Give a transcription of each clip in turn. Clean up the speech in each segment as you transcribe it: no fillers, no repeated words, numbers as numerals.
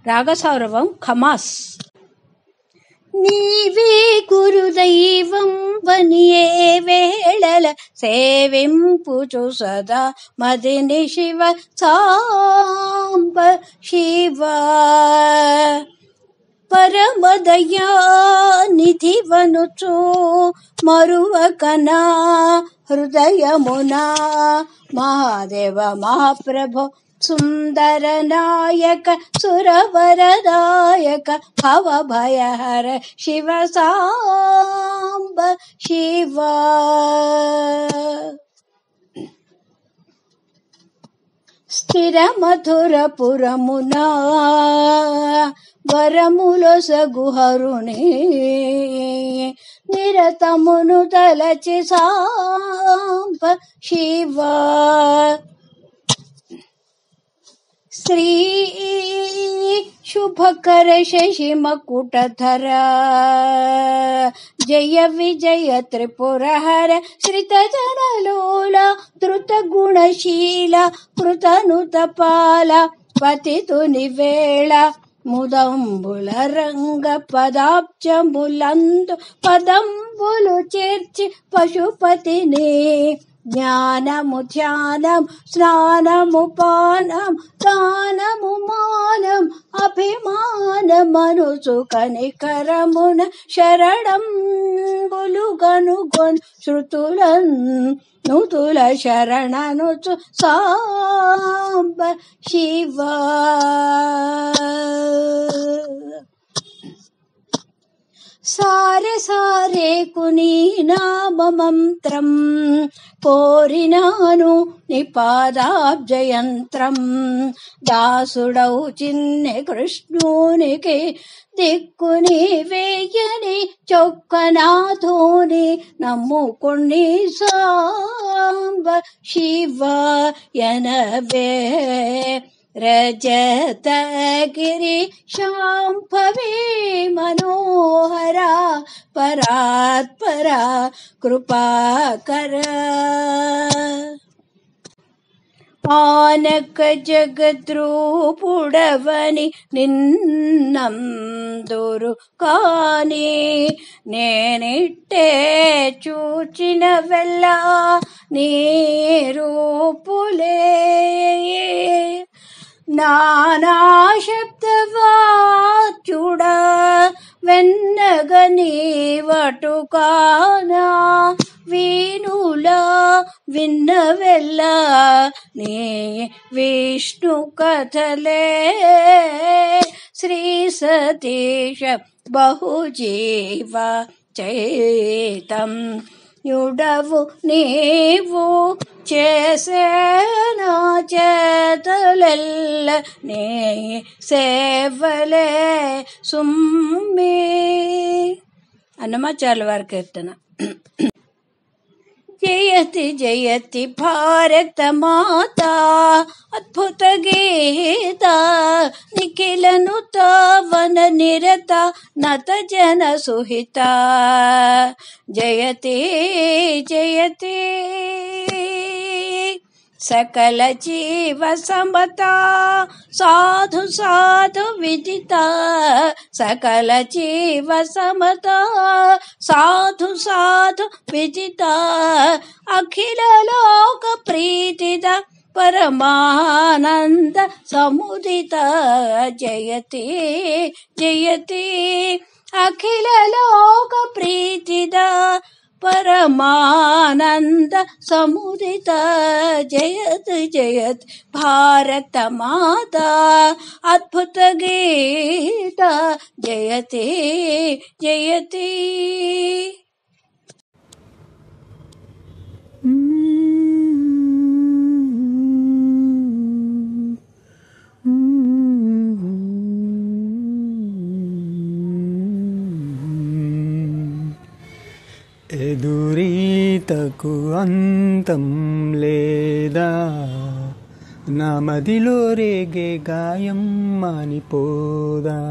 రాగసౌరభం ఖమాస్. నీవే గురుదైవం వనియే వేళల సేవింపుచు సదా మదిని శివ సాంబ శివ. పరమదయా నిధివనుచు మరువకనా హృదయమునా మహాదేవ మహాప్రభో సుందర నాయక సురవరదాయక భవభయహర శివ సాంబ శివ. స్థిర మధుర పురమునా వరములొసగుహరుని నిరతమును తలచి సాంబ శివ. శ్రీ శుభకర శశి మకుటధర జయ విజయ త్రిపురహర శ్రితజనలోల ధృత గుణశీల కృతనుత పాల పతితుని వేళ ముదంబుల రంగ పదాబ్జములందు పదంబులు చేర్చి పశుపతిని జ్ఞానము ధ్యానం స్నానము పానం దానము మానం అభిమానమనుచు కనికరమున శరణం బులుగనుగొన్ శృతులన్ నుతుల శరణనుచు సాంబ శివ. సారె సారే కుని నామ మంత్రం కోరినాను నిపాదాబ్జయంత్రం. దాసుడౌ చిన్నె కృష్ణునికి దిక్కుని వేయని చొక్కనాథోని నమ్ముకుని సాంబ శివ ఎనవే. రజతగిరి శాంభవి మనోహర పరాత్పర కృపాకర. పానక జగద్రూపుడవని నిన్నందురు కాని నేనిట్టే చూచిన వెళ్ళ నీ రూపులే. నానా శబ్దవాచుడ వెన్నగ నీవటుకానా వీణులా విన్నవెల్ల నీ విష్ణు కథలే. శ్రీ సతీశ బహుజీవ చైతం యుడవు నీవు చేసేనా చేతలెల్ల నీ సేవలే సుమ్మి. అన్నమాచార్యుల వారి కీర్తన. జయతి జయతి భారత మాత అద్భుత గీత నిఖిలనుత వన నిరత నత జన సుహిత. జయతి జయతి సకల జీవ సమత సాధు సాధు విదిత. సకల జీవ సమత సాధు సాధు విదిత. అఖిల లోక ప్రీతిద పరమానంద సముదిత. జయతి జయతి అఖిల లోక ప్రీతిద పరమానంద సముదిత. జయత్ జయత్ భారత మాత అద్భుత గీత. జయతి జయతి. ఎదురీతకు అంతం లేదా నా మదిలో రేగే గాయం మానిపోదా.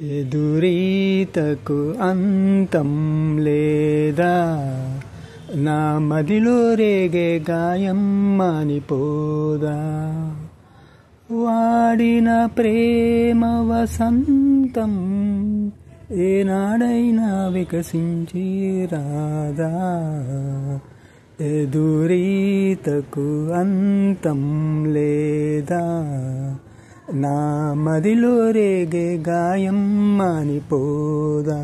ఎదురీతకు అంతం లేదా నా మదిలో రేగే గాయం మానిపోదా. వాడిన ప్రేమ వసంతం ఏనాడైనా వికసించి రాదా, ఎదురీతకు అంతం లేదా, నా మదిలో రేగే గాయం మానిపోదా.